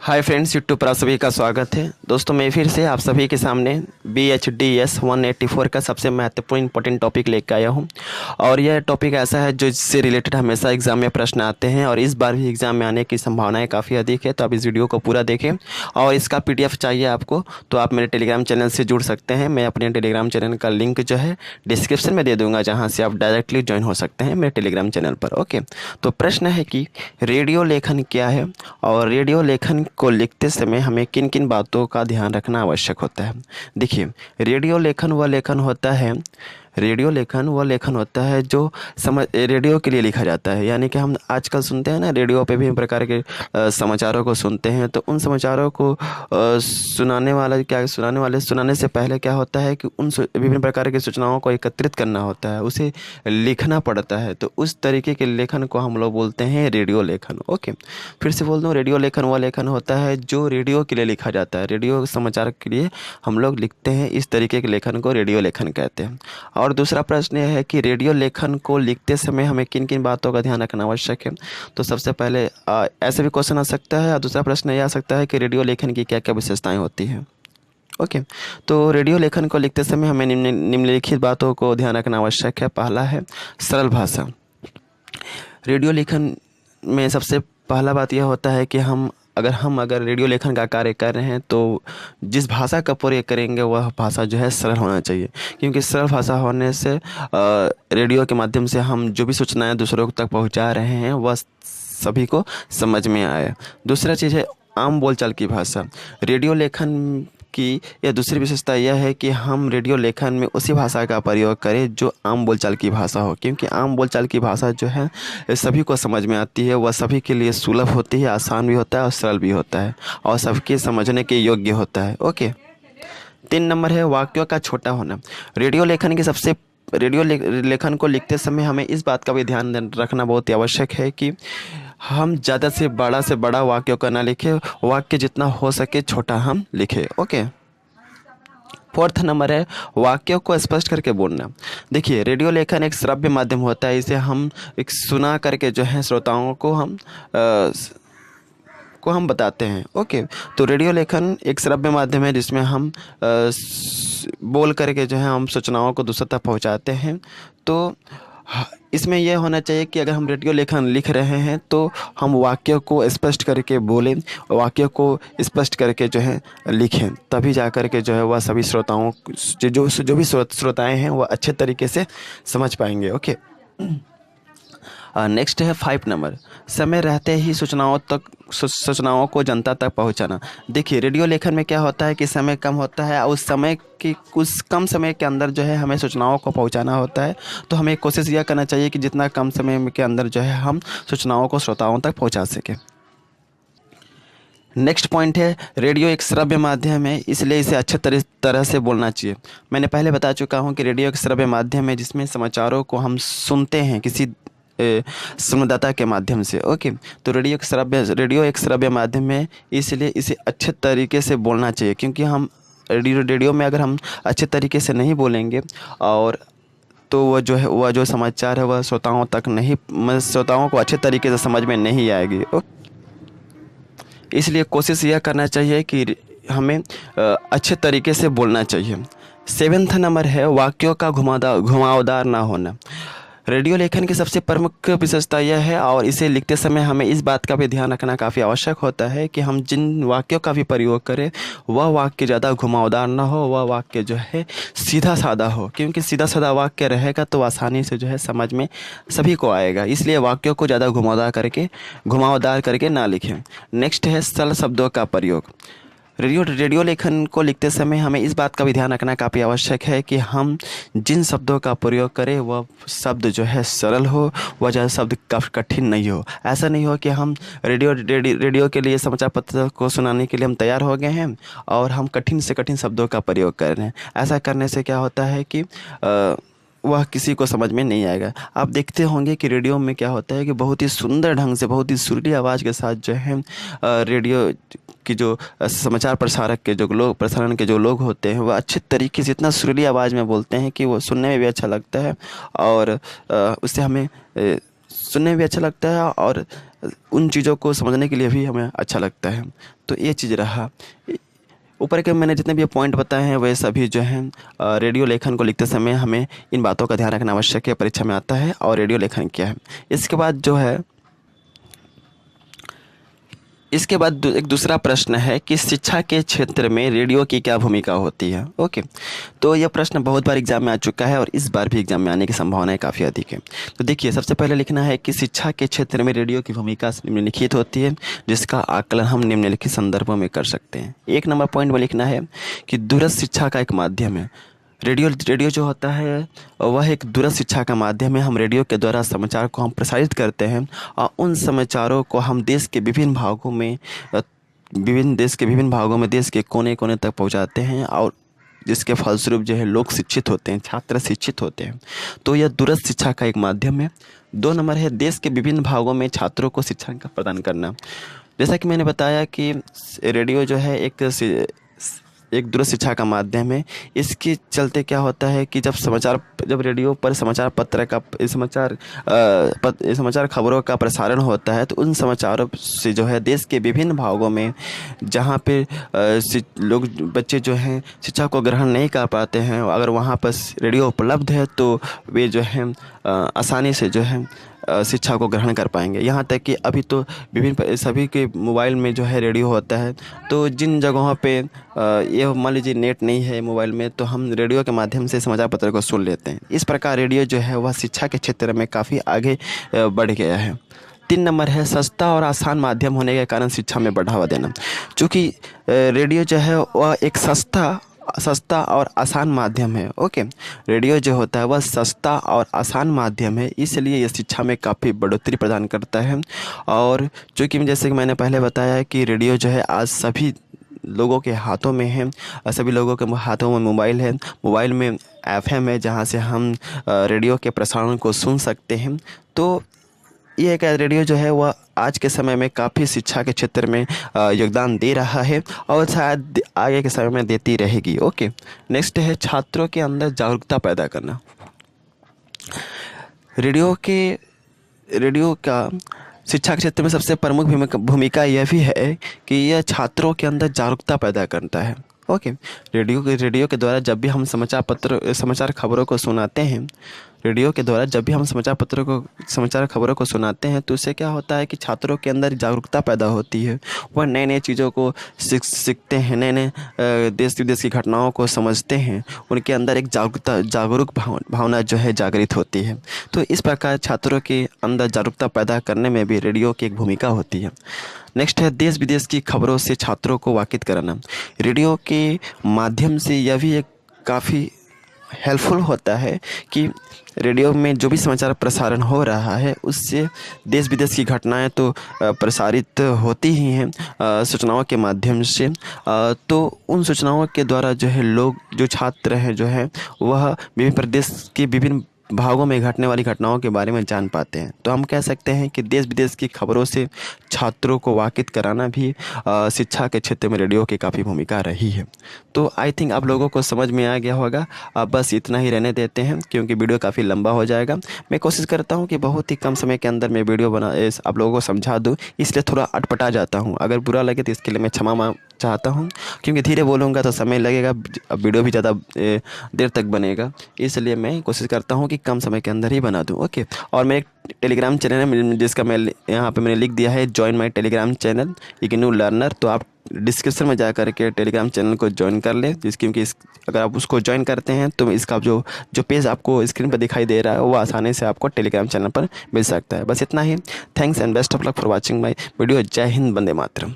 Hi friends, YouTube पर आप सभी का स्वागत है। दोस्तों, मैं फिर से आप सभी के सामने BHDS 184 का सबसे महत्वपूर्ण इंपॉर्टेंट टॉपिक लेकर आया हूं। और यह टॉपिक ऐसा है जो इससे रिलेटेड हमेशा एग्जाम में प्रश्न आते हैं और इस बार भी एग्जाम में आने की संभावनाएं काफ़ी अधिक है। तो आप इस वीडियो को पूरा देखें और इसका PDF चाहिए आपको तो आप मेरे टेलीग्राम चैनल से जुड़ सकते हैं। मैं अपने टेलीग्राम चैनल का लिंक जो है डिस्क्रिप्शन में दे दूँगा, जहाँ से आप डायरेक्टली ज्वाइन हो सकते हैं मेरे टेलीग्राम चैनल पर। ओके, तो प्रश्न है कि रेडियो लेखन क्या है और रेडियो लेखन को लिखते समय हमें किन किन बातों का ध्यान रखना आवश्यक होता है। देखिए, रेडियो लेखन वह लेखन होता है जो रेडियो के लिए लिखा जाता है। यानी कि हम आजकल सुनते हैं ना, रेडियो पे भी प्रकार के समाचारों को सुनते हैं। तो उन समाचारों को सुनाने से पहले क्या होता है कि उन विभिन्न प्रकार की सूचनाओं को एकत्रित करना होता है, उसे लिखना पड़ता है। तो उस तरीके के लेखन को हम लोग बोलते हैं रेडियो लेखन। ओके, फिर से बोल दूँ, रेडियो लेखन वह लेखन होता है जो रेडियो के लिए लिखा जाता है। रेडियो समाचार के लिए हम लोग लिखते हैं, इस तरीके के लेखन को रेडियो लेखन कहते हैं। और दूसरा प्रश्न यह है कि रेडियो लेखन को लिखते समय हमें किन किन बातों का ध्यान रखना आवश्यक है। तो सबसे पहले ऐसे भी क्वेश्चन आ सकता है और दूसरा प्रश्न यह आ सकता है कि रेडियो लेखन की क्या क्या विशेषताएं होती हैं। ओके, तो रेडियो लेखन को लिखते समय हमें निम्नलिखित बातों को ध्यान रखना आवश्यक है। पहला है सरल भाषा। रेडियो लेखन में सबसे पहला बात यह होता है कि अगर रेडियो लेखन का कार्य कर रहे हैं तो जिस भाषा का प्रयोग करेंगे वह भाषा जो है सरल होना चाहिए, क्योंकि सरल भाषा होने से रेडियो के माध्यम से हम जो भी सूचनाएं दूसरों तक पहुंचा रहे हैं वह सभी को समझ में आए। दूसरा चीज़ है आम बोलचाल की भाषा। रेडियो लेखन की यह दूसरी विशेषता यह है कि हम रेडियो लेखन में उसी भाषा का प्रयोग करें जो आम बोलचाल की भाषा हो, क्योंकि आम बोलचाल की भाषा जो है सभी को समझ में आती है, वह सभी के लिए सुलभ होती है, आसान भी होता है और सरल भी होता है और सबके समझने के योग्य होता है। ओके, 3 नंबर है वाक्यों का छोटा होना। रेडियो लेखन को लिखते समय हमें इस बात का भी ध्यान रखना बहुत ही आवश्यक है कि हम ज़्यादा से बड़ा वाक्यों का ना लिखें, वाक्य जितना हो सके छोटा हम लिखें। ओके, 4th नंबर है वाक्यों को स्पष्ट करके बोलना। देखिए, रेडियो लेखन एक श्रव्य माध्यम होता है, इसे हम एक सुना करके जो है श्रोताओं को हम बताते हैं। ओके, तो रेडियो लेखन एक श्रव्य माध्यम है जिसमें हम बोल करके जो है हम सूचनाओं को दूसरों तक पहुंचाते हैं। तो इसमें यह होना चाहिए कि अगर हम रेडियो लेखन लिख रहे हैं तो हम वाक्यों को स्पष्ट करके बोलें, वाक्यों को स्पष्ट करके जो है लिखें, तभी जा कर के जो है वह सभी श्रोताओं जो भी श्रोताएं हैं वह अच्छे तरीके से समझ पाएंगे। ओके, नेक्स्ट है 5 नंबर समय रहते ही सूचनाओं को जनता तक पहुंचाना। देखिए, रेडियो लेखन में क्या होता है कि समय कम होता है, उस समय की कुछ कम समय के अंदर जो है हमें सूचनाओं को पहुंचाना होता है। तो हमें कोशिश यह करना चाहिए कि जितना कम समय के अंदर जो है हम सूचनाओं को श्रोताओं तक पहुँचा सकें। नेक्स्ट पॉइंट है रेडियो एक श्रव्य माध्यम है, इसलिए इसे अच्छे तरह से बोलना चाहिए। मैंने पहले बता चुका हूँ कि रेडियो एक श्रव्य माध्यम है जिसमें समाचारों को हम सुनते हैं किसी संवाददाता के माध्यम से। ओके, तो रेडियो एक श्रव्य माध्यम है, इसलिए इसे अच्छे तरीके से बोलना चाहिए, क्योंकि हम रेडियो में अगर हम अच्छे तरीके से नहीं बोलेंगे और तो वह जो समाचार है वह श्रोताओं को अच्छे तरीके से समझ में नहीं आएगी। इसलिए कोशिश यह करना चाहिए कि हमें अच्छे तरीके से बोलना चाहिए। 7th नंबर है वाक्यों का घुमावदार ना होना। रेडियो लेखन की सबसे प्रमुख विशेषता यह है और इसे लिखते समय हमें इस बात का भी ध्यान रखना काफ़ी आवश्यक होता है कि हम जिन वाक्यों का भी प्रयोग करें वह वाक्य ज़्यादा घुमावदार ना हो, वह वाक्य जो है सीधा साधा हो, क्योंकि सीधा साधा वाक्य रहेगा तो आसानी से जो है समझ में सभी को आएगा। इसलिए वाक्यों को ज़्यादा घुमावदार करके ना लिखें। नेक्स्ट है सरल शब्दों का प्रयोग। रेडियो लेखन को लिखते समय हमें इस बात का भी ध्यान रखना काफ़ी आवश्यक है कि हम जिन शब्दों का प्रयोग करें वह शब्द जो है सरल हो, वह ज़्यादा शब्द काफ़ी कठिन नहीं हो। ऐसा नहीं हो कि हम रेडियो के लिए समाचार पत्र को सुनाने के लिए हम तैयार हो गए हैं और हम कठिन से कठिन शब्दों का प्रयोग कर रहे हैं। ऐसा करने से क्या होता है कि वह किसी को समझ में नहीं आएगा। आप देखते होंगे कि रेडियो में क्या होता है कि बहुत ही सुंदर ढंग से, बहुत ही सुरीली आवाज़ के साथ जो है रेडियो की जो समाचार प्रसारण के जो लोग होते हैं वह अच्छे तरीके से इतना सुरीली आवाज़ में बोलते हैं कि वो सुनने में भी अच्छा लगता है और उससे हमें सुनने में भी अच्छा लगता है और उन चीज़ों को समझने के लिए भी हमें अच्छा लगता है। तो ये चीज़ रहा। ऊपर के मैंने जितने भी पॉइंट बताए हैं वह सभी जो हैं रेडियो लेखन को लिखते समय हमें इन बातों का ध्यान रखना आवश्यक है, परीक्षा में आता है। और रेडियो लेखन क्या है, इसके बाद जो है इसके बाद एक दूसरा प्रश्न है कि शिक्षा के क्षेत्र में रेडियो की क्या भूमिका होती है। ओके, तो यह प्रश्न बहुत बार एग्जाम में आ चुका है और इस बार भी एग्जाम में आने की संभावनाएं काफ़ी अधिक है। तो देखिए, सबसे पहले लिखना है कि शिक्षा के क्षेत्र में रेडियो की भूमिका निम्नलिखित होती है, जिसका आकलन हम निम्नलिखित संदर्भों में कर सकते हैं। 1 नंबर पॉइंट में लिखना है कि दूरस्थ शिक्षा का एक माध्यम है। रेडियो जो होता है वह एक दूरस्थ शिक्षा का माध्यम है। हम रेडियो के द्वारा समाचार को हम प्रसारित करते हैं और उन समाचारों को हम देश के विभिन्न भागों में देश के कोने कोने तक पहुंचाते हैं और जिसके फलस्वरूप जो है लोग शिक्षित होते हैं, छात्र शिक्षित होते हैं। तो यह दूरस्थ शिक्षा का एक माध्यम है। 2 नंबर है देश के विभिन्न भागों में छात्रों को शिक्षा का प्रदान करना। जैसा कि मैंने बताया कि रेडियो जो है एक दूरस्थ शिक्षा का माध्यम है। इसके चलते क्या होता है कि जब रेडियो पर समाचार खबरों का प्रसारण होता है तो उन समाचारों से जो है देश के विभिन्न भागों में जहाँ पे बच्चे जो हैं शिक्षा को ग्रहण नहीं कर पाते हैं, अगर वहाँ पर रेडियो उपलब्ध है तो वे जो हैं आसानी से जो है शिक्षा को ग्रहण कर पाएंगे। यहाँ तक कि अभी तो सभी के मोबाइल में जो है रेडियो होता है। तो जिन जगहों पे ये मान लीजिए नेट नहीं है मोबाइल में, तो हम रेडियो के माध्यम से समाचार पत्र को सुन लेते हैं। इस प्रकार रेडियो जो है वह शिक्षा के क्षेत्र में काफ़ी आगे बढ़ गया है। 3 नंबर है सस्ता और आसान माध्यम होने के कारण शिक्षा में बढ़ावा देना। चूँकि रेडियो जो है वह एक सस्ता और आसान माध्यम है। ओके, रेडियो जो होता है वह सस्ता और आसान माध्यम है, इसलिए यह शिक्षा में काफ़ी बढ़ोतरी प्रदान करता है। और चूँकि जैसे कि मैंने पहले बताया कि रेडियो जो है आज सभी लोगों के हाथों में है, सभी लोगों के हाथों में मोबाइल है। मोबाइल में FM है जहाँ से हम रेडियो के प्रसारण को सुन सकते हैं। तो ये एक रेडियो जो है वह आज के समय में काफ़ी शिक्षा के क्षेत्र में योगदान दे रहा है और शायद आगे के समय में देती रहेगी। ओके, नेक्स्ट है छात्रों के अंदर जागरूकता पैदा करना। रेडियो का शिक्षा के क्षेत्र में सबसे प्रमुख भूमिका यह भी है कि यह छात्रों के अंदर जागरूकता पैदा करता है। ओके, रेडियो के द्वारा जब भी हम समाचार खबरों को सुनाते हैं, समाचार खबरों को सुनाते हैं तो उससे क्या होता है कि छात्रों के अंदर जागरूकता पैदा होती है। वह नए नए चीज़ों को सीखते हैं, नए नए देश विदेश की घटनाओं को समझते हैं। उनके अंदर एक जागरूक भावना जो है जागृत होती है। तो इस प्रकार छात्रों के अंदर जागरूकता पैदा करने में भी रेडियो की एक भूमिका होती है। नेक्स्ट है देश विदेश की खबरों से छात्रों को वाकिफ कराना। रेडियो के माध्यम से यह भी एक काफ़ी हेल्पफुल होता है कि रेडियो में जो भी समाचार प्रसारण हो रहा है उससे देश विदेश की घटनाएं तो प्रसारित होती ही हैं सूचनाओं के माध्यम से। तो उन सूचनाओं के द्वारा जो छात्र हैं वह विभिन्न प्रदेश के विभिन्न भागों में घटने वाली घटनाओं के बारे में जान पाते हैं। तो हम कह सकते हैं कि देश विदेश की खबरों से छात्रों को वाकिफ कराना भी शिक्षा के क्षेत्र में रेडियो की काफ़ी भूमिका रही है। तो आई थिंक आप लोगों को समझ में आ गया होगा। अब बस इतना ही रहने देते हैं क्योंकि वीडियो काफ़ी लंबा हो जाएगा। मैं कोशिश करता हूँ कि बहुत ही कम समय के अंदर मैं वीडियो आप लोगों को समझा दूँ, इसलिए थोड़ा अटपटा जाता हूँ। अगर बुरा लगे तो इसके लिए मैं क्षमा चाहता हूँ, क्योंकि धीरे बोलूँगा तो समय लगेगा, वीडियो भी ज़्यादा देर तक बनेगा। इसलिए मैं कोशिश करता हूँ कि कम समय के अंदर ही बना दूँ। ओके, और मैं एक टेलीग्राम चैनल है जिसका मैं यहाँ पे मैंने लिख दिया है join my Telegram channel IGNOU learner. तो आप डिस्क्रिप्शन में जा कर के टेलीग्राम चैनल को ज्वाइन कर लें, क्योंकि अगर आप उसको ज्वाइन करते हैं तो इसका जो पेज आपको स्क्रीन पर दिखाई दे रहा है वो आसानी से आपको टेलीग्राम चैनल पर मिल सकता है। बस इतना ही। Thanks and best of luck for watching my video. जय हिंद, वंदे मातरम।